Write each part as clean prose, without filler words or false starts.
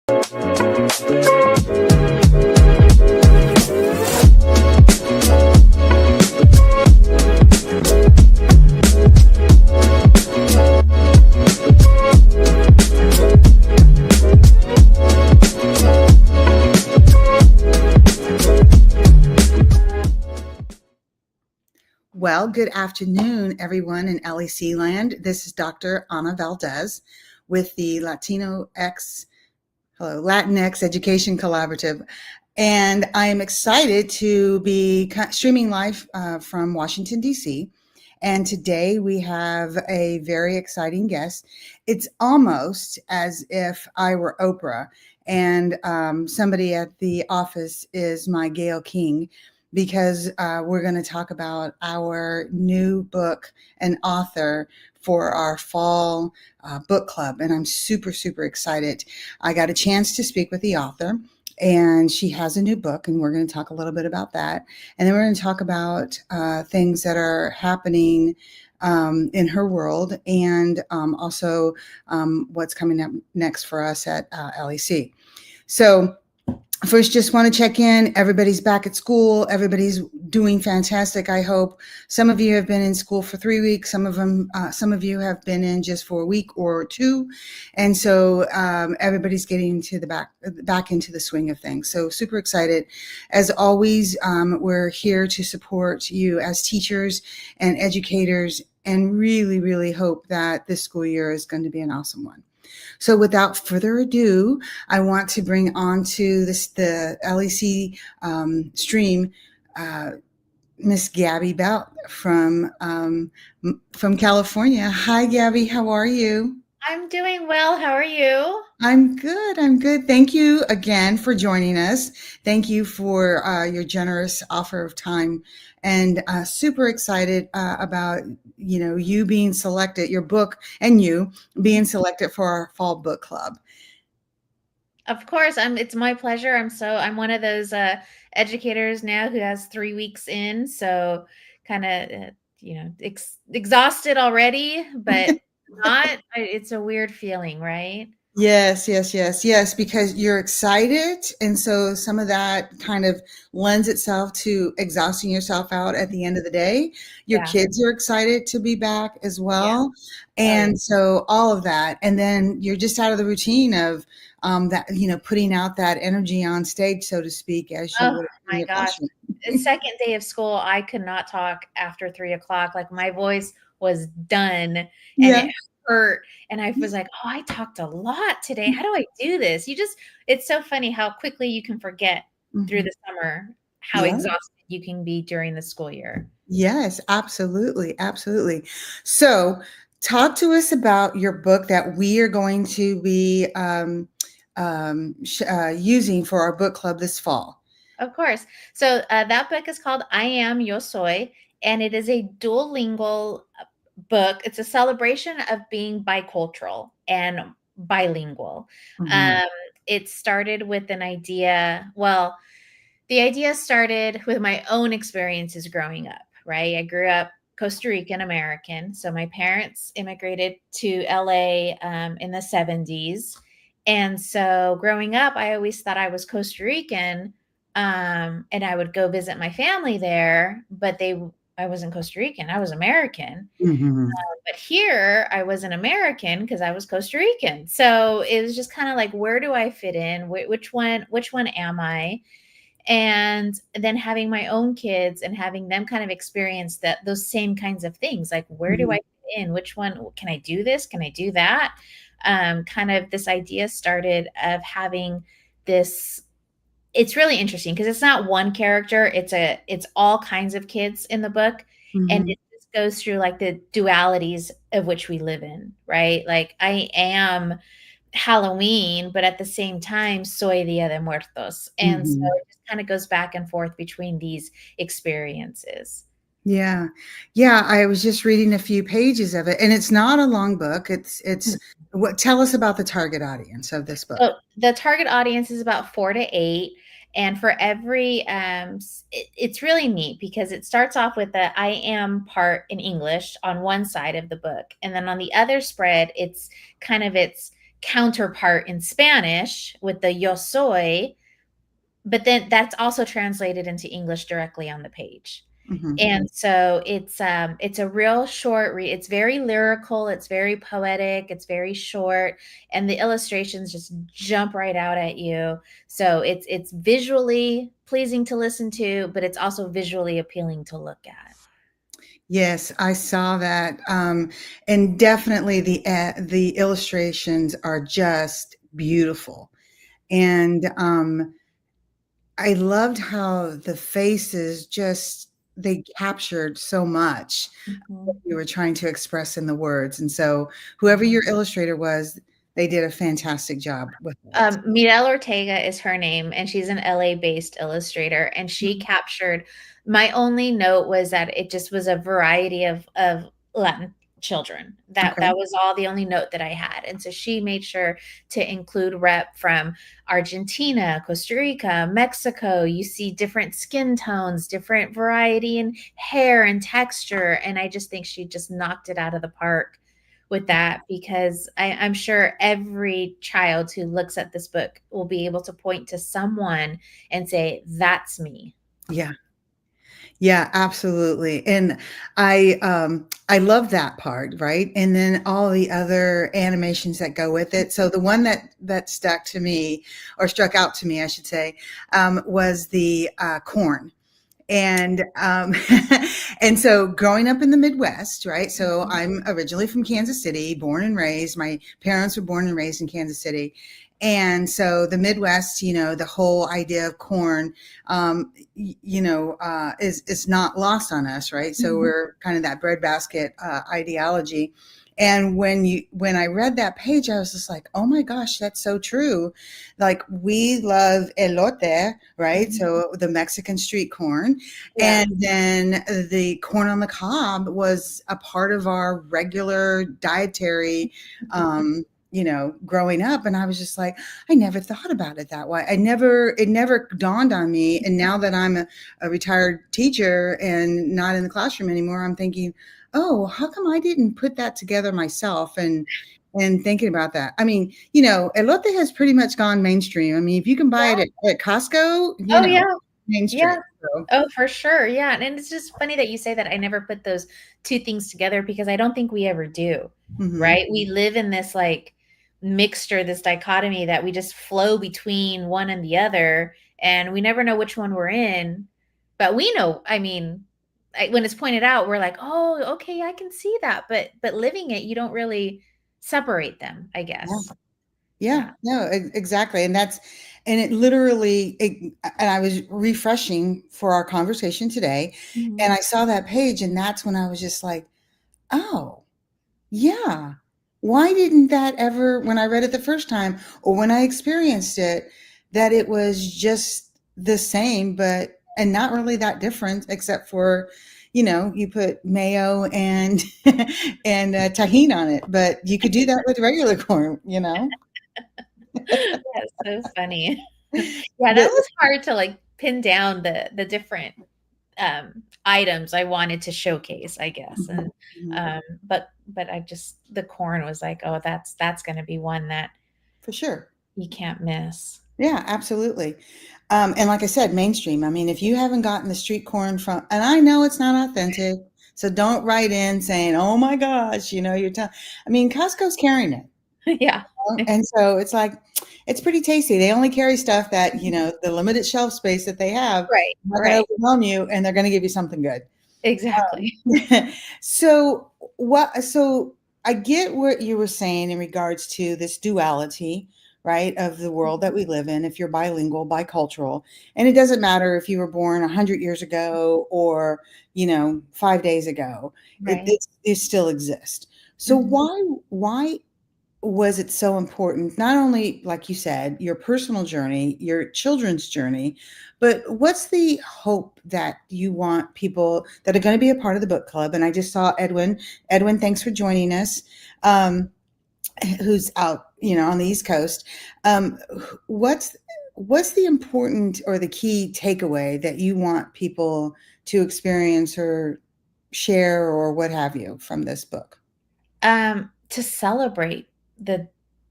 Well, good afternoon, everyone in LEC land. This is Dr. Ana Valdez with the Latinx Education Collaborative. And I am excited to be streaming live from Washington, D.C. And today we have a very exciting guest. It's almost as if I were Oprah and somebody at the office is my Gayle King, because we're going to talk about our new book and author for our fall book club. And I'm super, super excited. I got a chance to speak with the author, and she has a new book, and we're going to talk a little bit about that. And then we're going to talk about things that are happening in her world, and also what's coming up next for us at LEC. So first, just want to check in. Everybody's back at school. Everybody's doing fantastic, I hope. Some of you have been in school for 3 weeks. Some of you have been in just for a week or two. And so everybody's getting to back into the swing of things. So super excited. As always, we're here to support you as teachers and educators, and really, really hope that this school year is going to be an awesome one. So without further ado, I want to bring on to the LEC stream Miss Gabby Belt from California. Hi, Gabby. How are you? I'm doing well. How are you? I'm good. Thank you again for joining us. Thank you for your generous offer of time, and super excited about you being selected, your book, and you being selected for our fall book club. Of course, it's my pleasure. I'm one of those educators now who has 3 weeks in, so kind of exhausted already, but not. It's a weird feeling, right? Yes, because you're excited. And so some of that kind of lends itself to exhausting yourself out at the end of the day. Your kids are excited to be back as well. Yeah. And so all of that. And then you're just out of the routine of that, putting out that energy on stage, so to speak, as you would in your classroom. The second day of school, I could not talk after 3:00. Like, my voice was done, and it hurt. And I was like, oh, I talked a lot today. How do I do this? It's so funny how quickly you can forget through the summer how exhausted you can be during the school year. Yes, absolutely. So talk to us about your book that we are going to be using for our book club this fall. Of course. So that book is called I Am, Yo Soy, and it is a duolingual book. It's a celebration of being bicultural and bilingual. It started with an idea. Well, the idea started with my own experiences growing up, right? I grew up Costa Rican American. So my parents immigrated to LA in the 70s. And so growing up, I always thought I was Costa Rican, and I would go visit my family there, but I wasn't Costa Rican. I was American. But here I was an American because I was Costa Rican. So it was just kind of like, where do I fit in? Which one am I? And then having my own kids and having them kind of experience those same kinds of things. Like, where do I fit in? Which one? Can I do this? Can I do that? Kind of this idea started of having this. It's really interesting because it's not one character. It's all kinds of kids in the book. And it just goes through like the dualities of which we live in, right? Like, I am Halloween, but at the same time, soy Dia de Muertos. And so it just kind of goes back and forth between these experiences. Yeah. I was just reading a few pages of it, and it's not a long book. Tell us about the target audience of this book. So the target audience is about 4 to 8. And for every, it's really neat because it starts off with the I am part in English on one side of the book. And then on the other spread, it's counterpart in Spanish with the yo soy, but then that's also translated into English directly on the page. Mhm. And so it's a real short read. It's very lyrical, it's very poetic, it's very short, and the illustrations just jump right out at you. So it's visually pleasing to listen to, but it's also visually appealing to look at. Yes, I saw that, and definitely the illustrations are just beautiful, and, I loved how the faces just they captured so much what Mhm. you were trying to express in the words, and so whoever your illustrator was, they did a fantastic job with it. Mirelle Ortega is her name, and she's an LA-based illustrator, and she captured my only note was that it just was a variety of Latin children. That Okay. was all the only note that I had, and so she made sure to include rep from Argentina, Costa Rica, Mexico. You see different skin tones, different variety in hair and texture, and I just think she just knocked it out of the park with that because I'm sure every child who looks at this book will be able to point to someone and say, "That's me." Yeah. Yeah, absolutely, and I love that part, right? And then all the other animations that go with it. So the one that stuck to me, or struck out to me, I should say, was the, corn. And, and so growing up in the Midwest, right? So Mhm. I'm originally from Kansas City, born and raised. My parents were born and raised in Kansas City. And so the Midwest, the whole idea of corn, is not lost on us, right? So Mhm. we're kind of that breadbasket ideology. And when I read that page, I was just like, oh my gosh, that's so true. Like we love elote, right? Mhm. So the Mexican street corn. Yeah. And then the corn on the cob was a part of our regular dietary, growing up. And I was just like, I never thought about it that way. It never dawned on me. And now that I'm a retired teacher and not in the classroom anymore, I'm thinking, oh, how come I didn't put that together myself? And thinking about that. I mean, elote has pretty much gone mainstream. I mean, if you can buy it at Costco, Oh, yeah. mainstream. Yeah. So, Oh, for sure. Yeah. And it's just funny that you say that. I never put those two things together because I don't think we ever do. mhm. Right? We live in this like mixture, this dichotomy that we just flow between one and the other, and we never know which one we're in. But we know, I mean, when it's pointed out, we're like, "Oh, okay, I can see that." But living it, you don't really separate them, I Yeah. guess. Yeah, Yeah. no, exactly. And it literally, and I was refreshing for our conversation today, and Mhm. I saw that page, and that's when I was just like, oh, yeah. Why didn't that ever, when I read it the first time or when I experienced it, that it was just the same, and not really that different, except for, you put mayo and tahini on it, but you could do that with regular corn. That's so funny. Yeah, that But was hard to, like, pin down the different, items I wanted to showcase, I guess, Mhm, and, mhm, but I just the corn was like, "Oh, that's gonna be one that for sure. you can't miss." Yeah, absolutely. And like I said, mainstream. I mean, if you haven't gotten the street corn from, and I know it's not authentic, so don't write in saying, "Oh my gosh," you're telling. I mean, Costco's carrying it, Yeah. and so it's like it's pretty tasty. They only carry stuff that the limited shelf space that they have. Right, Not going to right. overwhelm you, and they're going to give you something good. Exactly. So what so I get what you were saying in regards to this duality, right, of the world that we live in, if you're bilingual, bicultural. And it doesn't matter if you were born 100 years ago or, 5 days ago. Right. It still exists. So Mhm. why was it so important, not only, like you said, your personal journey, your children's journey, but what's the hope that you want people that are going to be a part of the book club? And I just saw Edwin. Edwin, thanks for joining us. Um, who's out, on the East Coast. What's the important or the key takeaway that you want people to experience or share or what have you from this book? To celebrate the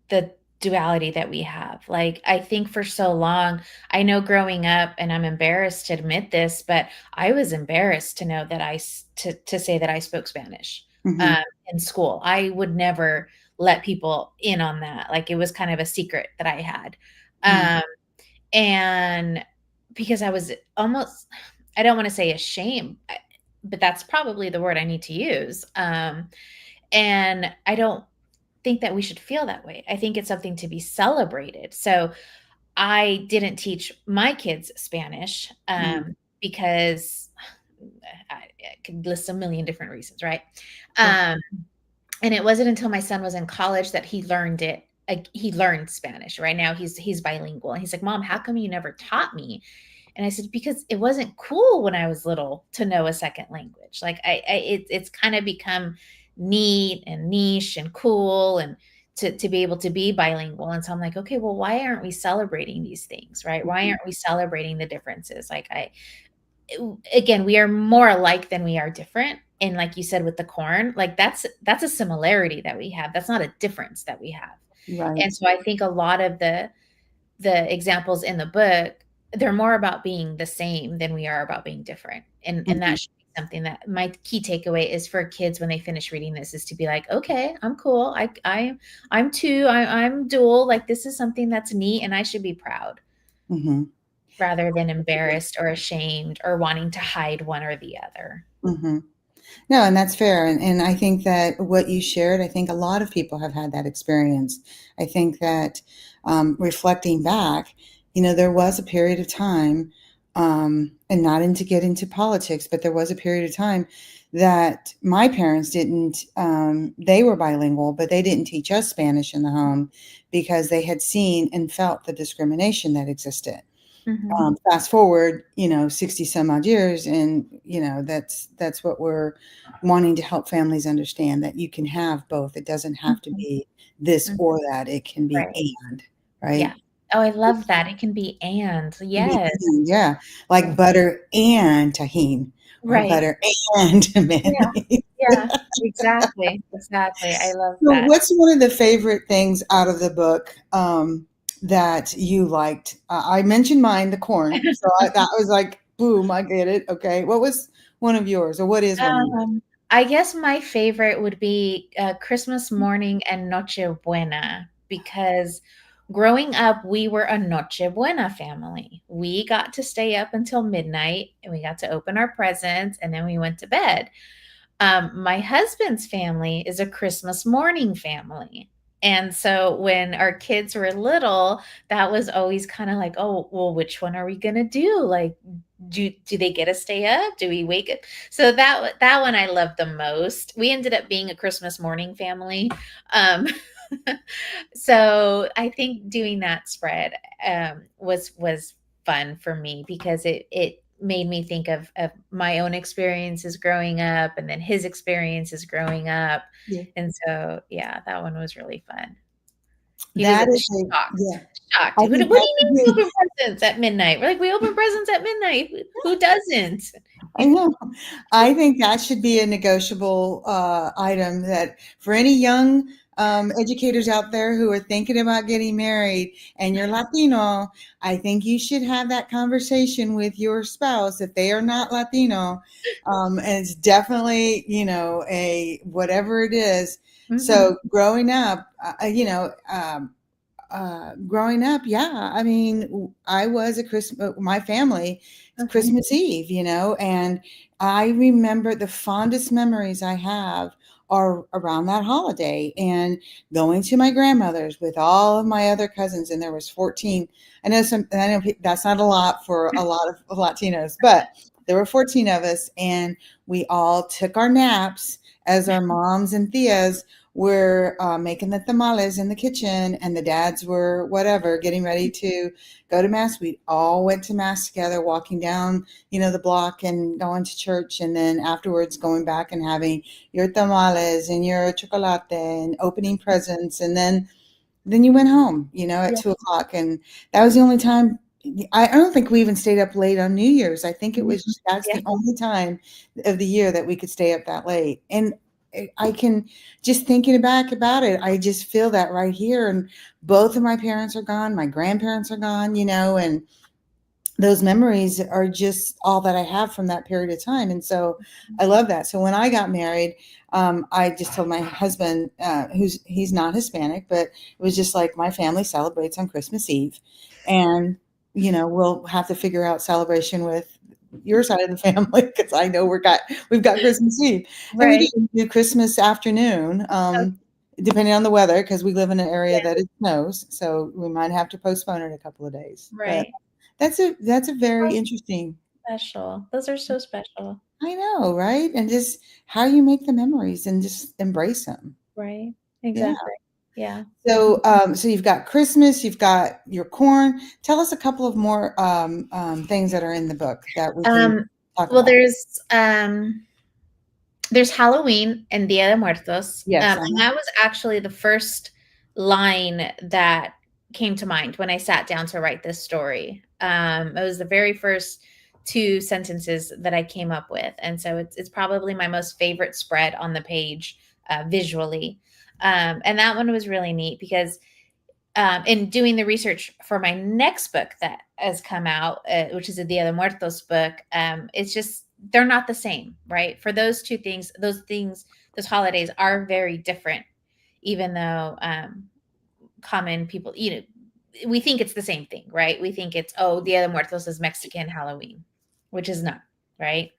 the duality that we have. Like, I think for so long, I know growing up, and I'm embarrassed to admit this, but I was embarrassed to know that to say that I spoke Spanish Mhm. in school. I would never let people in on that. Like, it was kind of a secret that I had. Mhm. Um, and because I was almost, I don't want to say ashamed, but that's probably the word I need to use. And I don't think that we should feel that way. I think it's something to be celebrated. So I didn't teach my kids Spanish Mhm. because I could list a million different reasons, right? Sure. Um, and it wasn't until my son was in college that he learned it. He learned Spanish. Right now, he's bilingual. And he's like, "Mom, how come you never taught me?" And I said, "Because it wasn't cool when I was little to know a second language. Like it's kind of become neat and niche and cool and to be able to be bilingual." And so I'm like, okay, well, why aren't we celebrating these things, right? Why Mhm. aren't we celebrating the differences? Like again, we are more alike than we are different. And like you said with the corn, like that's a similarity that we have. That's not a difference that we have. Right. And so I think a lot of the examples in the book, they're more about being the same than we are about being different. And Mhm. that should be something that my key takeaway is for kids when they finish reading this is to be like, okay, I'm cool. I'm two. I'm dual. Like this is something that's neat, and I should be proud Mhm. rather than embarrassed or ashamed or wanting to hide one or the other. Mhm. No, and that's fair. And I think that what you shared, I think a lot of people have had that experience. I think that reflecting back, there was a period of time, and not to get into politics, but there was a period of time that my parents didn't, they were bilingual, but they didn't teach us Spanish in the home because they had seen and felt the discrimination that existed. Mhm. Fast forward, 60 some odd years, and that's what we're wanting to help families understand, that you can have both. It doesn't have to Mhm. be this Mhm. or that. It can be Right. and, right? Yeah. Oh, I love that. It can be and. It can be Yes. and, yeah, like butter and tahine, or Right. butter and Yeah. mayonnaise. Yeah. Exactly. Exactly. I love So that. what's one of the favorite things out of the book, that you liked? I mentioned mine, the corn. So that was like, boom, I get it. Okay. What was one of yours, or what is one of yours? Um, I guess my favorite would be Christmas morning and Noche Buena because growing up, we were a Noche Buena family. We got to stay up until midnight and we got to open our presents and then we went to bed. My husband's family is a Christmas morning family. And so when our kids were little, that was always kind of like, oh, well, which one are we gonna do? Like, do they get to stay up? Do we wake up? So that one I love the most. We ended up being a Christmas morning family. Um, so I think doing that spread was fun for me because it made me think of my own experiences growing up and then his experiences growing up. Yeah. And so, yeah, that one was really fun. He was That is a, shocked, yeah. shocked. I What do think you that mean could we be, open presents at midnight? We're like, we open presents at midnight. Who doesn't? I know. I think that should be a negotiable item, that for any young educators out there who are thinking about getting married and you're Latino, I think you should have that conversation with your spouse if they are not Latino. And it's definitely, a whatever it is. Mhm, So growing up, growing up, yeah, I mean, I was a Christmas, my family, mhm. Christmas Eve, and I remember the fondest memories I have are around that holiday, and going to my grandmother's with all of my other cousins, and there was 14. I know that's not a lot for a lot of Latinos, but there were 14 of us, and we all took our naps as our moms and tias were making the tamales in the kitchen, and the dads were whatever getting ready to go to mass. We all went to mass together, walking down, the block and going to church, and then afterwards going back and having your tamales and your chocolate and opening presents, and then you went home, at Yeah. 2 o'clock, and that was the only time. I don't think we even stayed up late on New Year's. I think it Mhm. was that's Yeah. the only time of the year that we could stay up that late. And I can just thinking back about it, I just feel that right here. And both of my parents are gone, my grandparents are gone, and those memories are just all that I have from that period of time. And so I love that. So when I got married, I just told my husband, he's not Hispanic, but it was just like my family celebrates on Christmas Eve. And, we'll have to figure out celebration with your side of the family because I know we've got Christmas Eve. And we Right. do Christmas afternoon, Okay. depending on the weather, because we live in an area Yeah. that it snows. So we might have to postpone it a couple of days. But Right. that's a very How interesting. special. Those are so special. I know, right? And just how you make the memories and just embrace them. Right. Yeah. Exactly. Yeah. So you've got Christmas, you've got your corn. Tell us a couple of more things that are in the book that we can Um, talk well, about. there's Halloween and Dia de Muertos. Yes. And that was actually the first line that came to mind when I sat down to write this story. It was the very first two sentences that I came up with. And so it's probably my most favorite spread on the page visually. And that one was really neat because in doing the research for my next book that has come out, which is a Dia de Muertos book, it's just they're not the same, right? For those two things, those holidays are very different, even though common people, we think it's the same thing, right? We think it's Dia de Muertos is Mexican Halloween, which is not, right?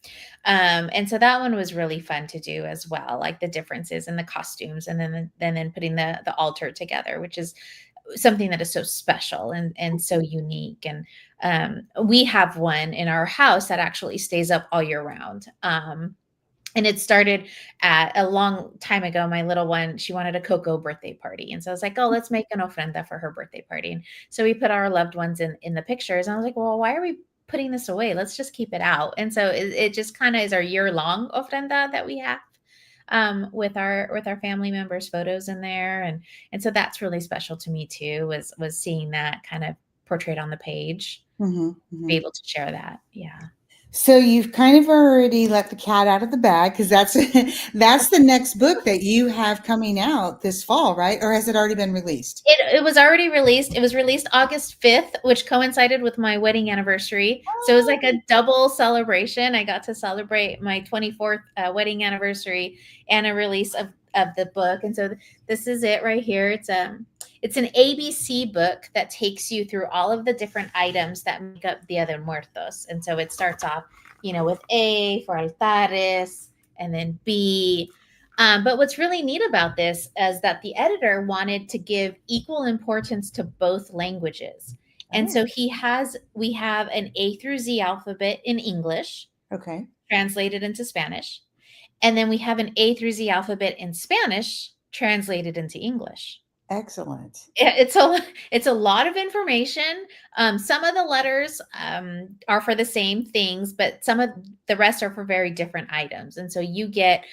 And so that one was really fun to do as well, like the differences in the costumes, and then putting the altar together, which is something that is so special and so unique. And we have one in our house that actually stays up all year round. And it started at a long time ago. My little one, she wanted a cocoa birthday party. And so I was like, oh, let's make an ofrenda for her birthday party. And so we put our loved ones in the pictures. And I was like, well, why are we putting this away? Let's just keep it out. And so it just kind of is our year-long ofrenda that we have with our family members' photos in there. And so that's really special to me too, was seeing that kind of portrayed on the page, be able to share that. Yeah. So you've kind of already let the cat out of the bag because that's that's the next book that you have coming out this fall, right? Or has it already been released? It was already released. It was released August 5th, which coincided with my wedding anniversary. So it was like a double celebration. I got to celebrate my 24th wedding anniversary and a release of the book. And so this is it right here. It's an ABC book that takes you through all of the different items that make up Dia de Muertos. And so it starts off, with A for altares, and then B. But what's really neat about this is that the editor wanted to give equal importance to both languages. And so we have an A through Z alphabet in English, Okay. translated into Spanish. And then we have an A through Z alphabet in Spanish, translated into English. Excellent. It's a lot of information. Some of the letters are for the same things, but some of the rest are for very different items. And so you get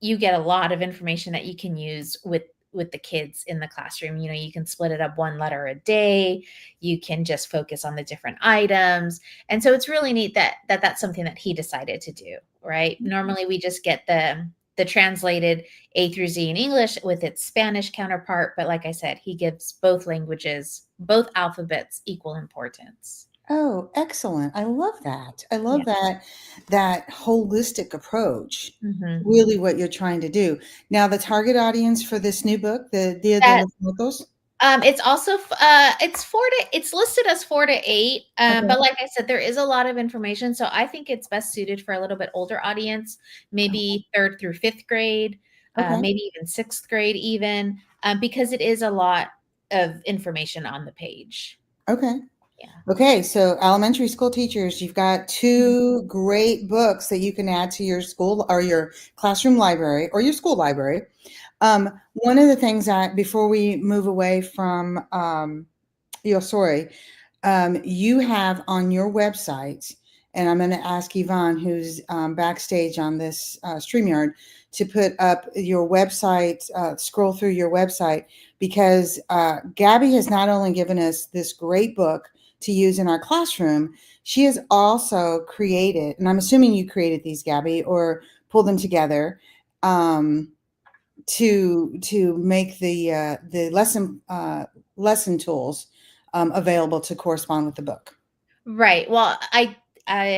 a lot of information that you can use with the kids in the classroom. You can split it up one letter a day. You can just focus on the different items. And so it's really neat that that's something that he decided to do, right? Normally we just get the translated A through Z in English with its Spanish counterpart. But like I said, he gives both languages, both alphabets, equal importance. Oh, excellent. I love that. I love that holistic approach. Mm-hmm. Really what you're trying to do. Now, the target audience for this new book, the Dia de That los Muertos. It's also it's listed as 4 to 8. Okay. But like I said, there is a lot of information. So I think it's best suited for a little bit older audience, maybe third through fifth grade, Okay. maybe even sixth grade, even because it is a lot of information on the page. Okay. Yeah. Okay, so elementary school teachers, you've got two great books that you can add to your school or your classroom library or your school library. One of the things that before we move away from your story, you have on your website, and I'm going to ask Yvonne, who's backstage on this StreamYard, to put up your website, scroll through your website, because Gabby has not only given us this great book to use in our classroom, she has also created, and I'm assuming you created these, Gabby, or pulled them together, um, to make the lesson tools available to correspond with the book. Right. Well, I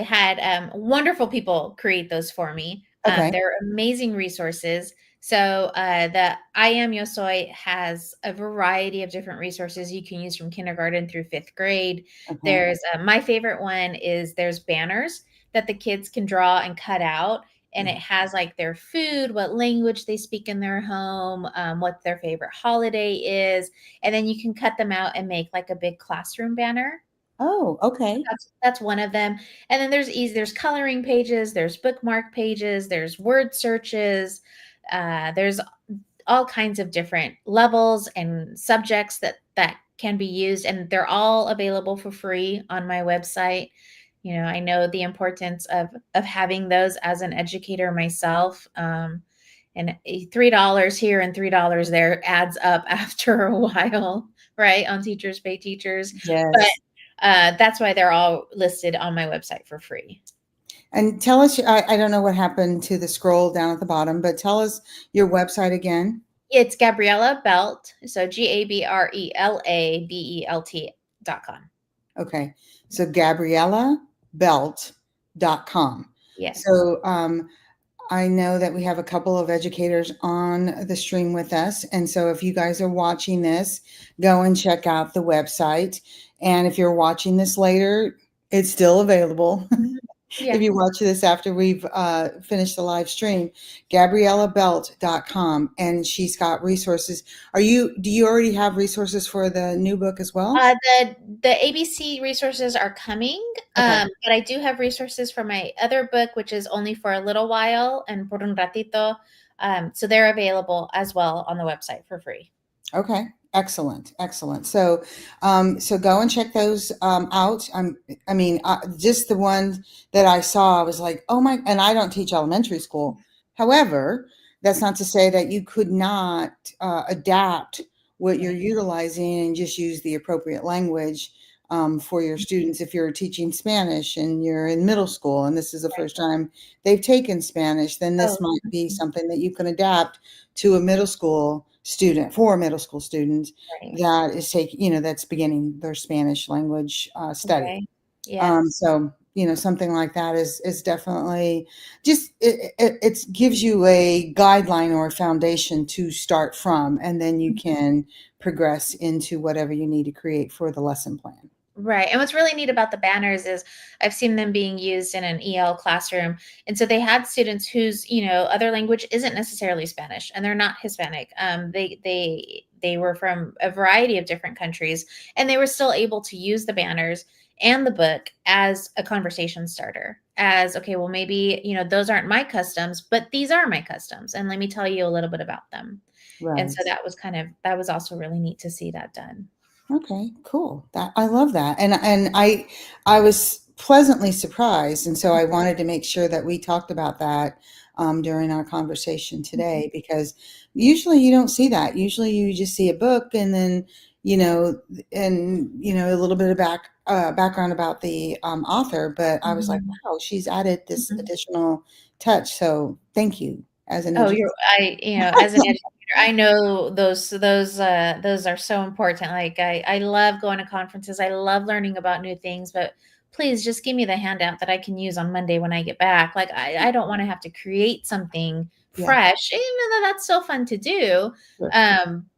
had wonderful people create those for me. Okay. They're amazing resources. So the I Am Yo Soy has a variety of different resources you can use from kindergarten through fifth grade. Okay. There's my favorite one is there's banners that the kids can draw and cut out, and Yeah. it has like their food, what language they speak in their home, what their favorite holiday is, and then you can cut them out and make like a big classroom banner. Oh, okay. That's one of them. And then there's coloring pages, there's bookmark pages, there's word searches, there's all kinds of different levels and subjects that can be used, and they're all available for free on my website. You know, I know the importance of having those as an educator myself. And $3 here and $3 there adds up after a while, right? On Teachers Pay Teachers. But Yes. that's why they're all listed on my website for free. And tell us, I don't know what happened to the scroll down at the bottom, but tell us your website again. It's Gabriela Belt, so GabrelaBelt.com. Okay. So GabrielaBelt.com. Yes. So I know that we have a couple of educators on the stream with us. And so if you guys are watching this, go and check out the website. And if you're watching this later, it's still available. Yeah. If you watch this after we've finished the live stream, GabrielaBelt.com, and she's got resources. Do you already have resources for the new book as well? The ABC resources are coming, Okay. but I do have resources for my other book, which is Only for a Little While and Por un ratito. So they're available as well on the website for free. Okay. Excellent. Excellent. So, so go and check those out. Just the one that I saw, I was like, oh my, and I don't teach elementary school. However, that's not to say that you could not adapt what you're Right. utilizing and just use the appropriate language for your students. If you're teaching Spanish and you're in middle school and this is the first time they've taken Spanish, then this Oh, might be something that you can adapt to a middle school student, for a middle school student right. that is taking, that's beginning their Spanish language study. Okay. Yes. So, something like that is definitely just, it gives you a guideline or a foundation to start from, and then you can progress into whatever you need to create for the lesson plan. Right. And what's really neat about the banners is I've seen them being used in an EL classroom. And so they had students whose, other language isn't necessarily Spanish and they're not Hispanic. They were from a variety of different countries, and they were still able to use the banners and the book as a conversation starter. As, okay, well, maybe, those aren't my customs, but these are my customs. And let me tell you a little bit about them. And Right. so that was also really neat to see that done. Okay, cool. That I love that. And I was pleasantly surprised, and so I wanted to make sure that we talked about that during our conversation today, because usually you don't see that. Usually you just see a book and then a little bit of background about the author. But I was like, Mhm. wow, she's added this Mhm. additional touch. So thank you as an Oh, educator. as an educator, I know those are so important. Like I love going to conferences. I love learning about new things, but please just give me the handout that I can use on Monday when I get back. Like I don't want to have to create something Yeah, fresh, even though that's still fun to do. sure.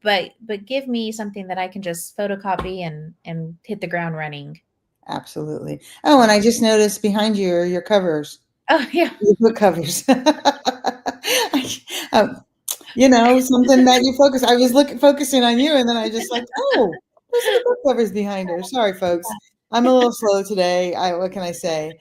But give me something that I can just photocopy and hit the ground running. Absolutely. Oh, and I just noticed behind you are your covers. Oh yeah. The book covers. Um, something that you focus. I was focusing on you, and then I just like, oh, those are the book covers behind her. Sorry, folks. I'm a little slow today. What can I say?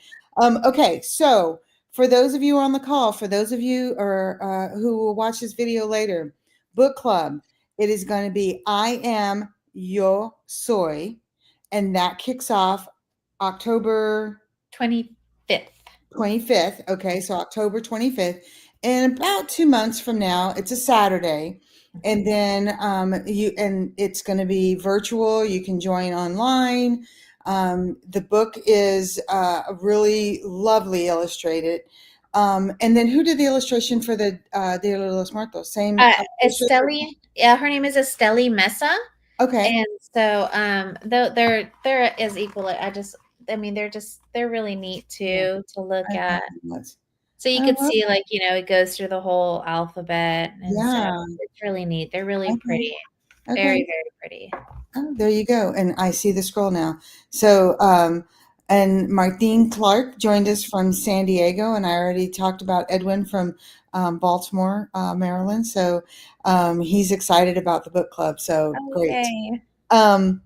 Okay, so for those of you on the call, for those of you who will watch this video later, book club. It is going to be I Am Yo Soy, and that kicks off October 25th. 25th. Okay, so October 25th. In about 2 months from now, it's a Saturday. And then it's going to be virtual. You can join online. The book is really lovely illustrated. And then who did the illustration for the Dia de los Muertos? Same illustrator? Esteli, yeah, her name is Esteli Mesa, Okay. and so they're as equal. I mean, they're really neat Yeah, too to look I love at. that. So you I could love see, that. like, it goes through the whole alphabet, and so Yeah. it's really neat. They're really Okay. pretty, Okay. very very pretty. Oh, there you go. And I see the scroll now. So, and Martine Clark joined us from San Diego, and I already talked about Edwin from Baltimore, Maryland. So, he's excited about the book club. So Oh, great. yay! Um,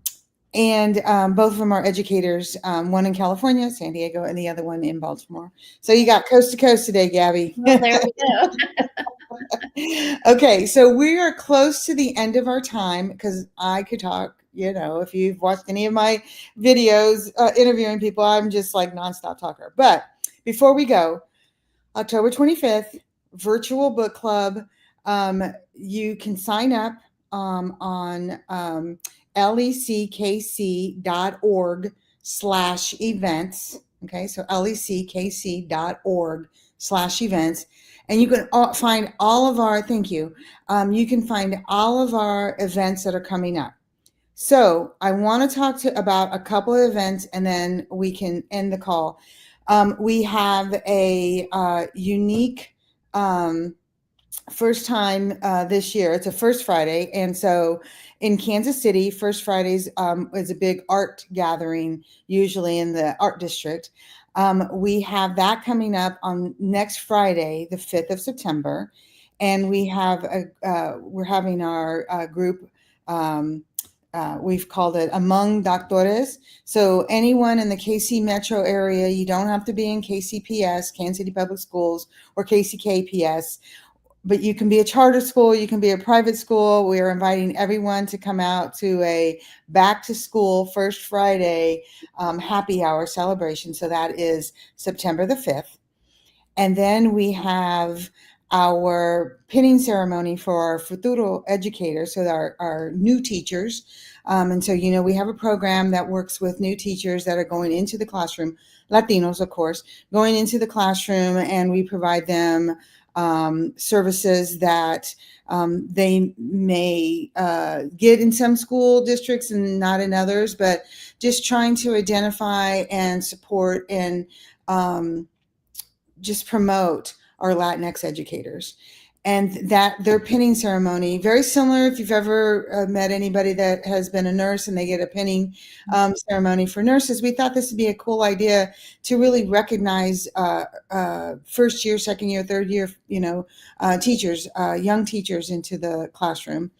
and both of them are educators, one in California, San Diego, and the other one in Baltimore. So you got coast to coast today, Gabby. Well, there we go. Okay, so we are close to the end of our time because I could talk. If you've watched any of my videos interviewing people, I'm just like nonstop talker. But before we go, October 25th, virtual book club. You can sign up on leckc.org/events. Okay, so leckc.org/events. And you can find all of our, thank you. You can find all of our events that are coming up. So I want to talk about a couple of events and then we can end the call. We have a unique first time this year. It's a First Friday. And so in Kansas City, First Fridays is a big art gathering, usually in the art district. We have that coming up on next Friday, the 5th of September. And we're having our group. We've called it Among Doctores. So anyone in the KC metro area, you don't have to be in KCPS, Kansas City Public Schools, or KCKPS, but you can be a charter school, you can be a private school. We are inviting everyone to come out to a back to school First Friday happy hour celebration. So that is September the 5th. And then we have our pinning ceremony for our futuro educators, so our new teachers. And so, we have a program that works with new teachers that are going into the classroom, Latinos, of course, going into the classroom, and we provide them services that they may get in some school districts and not in others, but just trying to identify and support and just promote our Latinx educators. And that their pinning ceremony, very similar if you've ever met anybody that has been a nurse and they get a pinning ceremony for nurses. We thought this would be a cool idea to really recognize first year, second year, third year, teachers, young teachers into the classroom.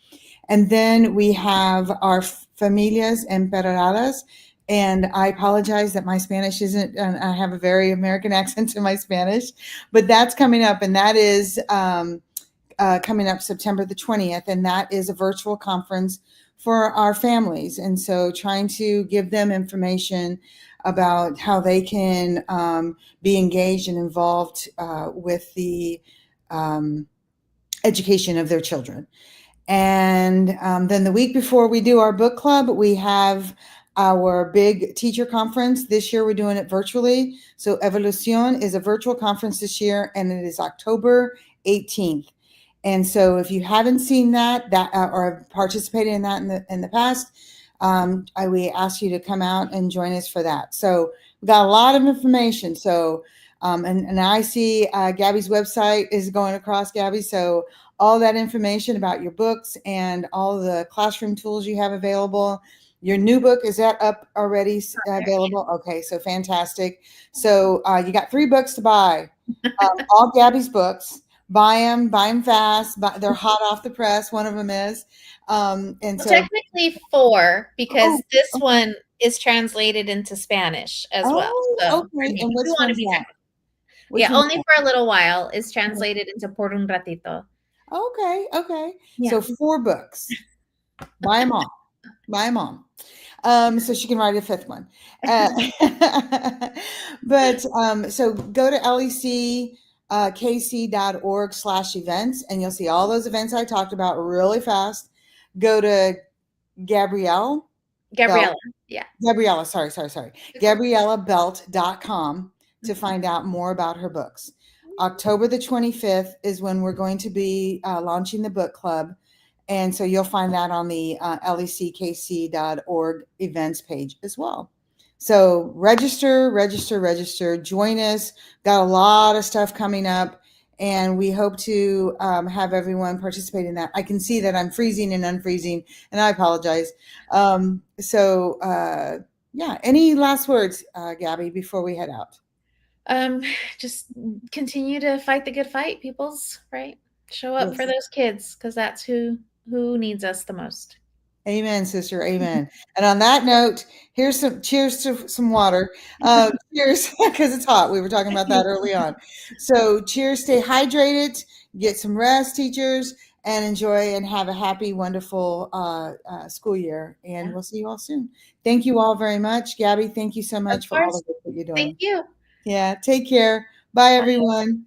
And then we have our familias empoderadas. And I apologize that my Spanish isn't, I have a very American accent to my Spanish, but that's coming up. And that is coming up September the 20th. And that is a virtual conference for our families. And so trying to give them information about how they can be engaged and involved with the education of their children. And then the week before we do our book club, we have our big teacher conference. This year we're doing it virtually. So Evolucion is a virtual conference this year, and it is October 18th. And so if you haven't seen that or participated in that in the past, we ask you to come out and join us for that. So we got a lot of information. So and I see Gabby's website is going across, Gabby. So all that information about your books and all the classroom tools you have available. Your new book, is that up already available? Okay, so fantastic. So you got 3 books to buy. All Gabby's books. Buy them fast. They're hot off the press. One of them is. And Well, so, technically 4, because oh, this one is translated into Spanish as well. So, I okay. mean, And if which you want to one's be that? technical. Which Yeah, one's only that? for a little while is translated into Por un ratito. Okay, okay. Yeah. So 4 books. Buy them all. Buy them all. So she can write a 5th one. But so go to leckc.org/events and you'll see all those events I talked about really fast. Go to Gabrielle Belt. Gabriela. Yeah. Gabriela, sorry. GabrielaBelt.com to find out more about her books. October the 25th is when we're going to be launching the book club. And so you'll find that on the leckc.org events page as well. So register, join us. Got a lot of stuff coming up, and we hope to have everyone participate in that. I can see that I'm freezing and unfreezing, and I apologize. Yeah, any last words, Gabby, before we head out? Just continue to fight the good fight, peoples, right? Show up for Yes. those kids, because that's who needs us the most. Amen, sister. Amen. And on that note, here's some cheers to some water. Cheers, because it's hot. We were talking about that early on. So, cheers, stay hydrated, get some rest, teachers, and enjoy and have a happy, wonderful school year. And Yeah. we'll see you all soon. Thank you all very much. Gabby, thank you so Of much for all course. of it that you're Thank doing. you. Yeah, take care. Bye, Bye. everyone.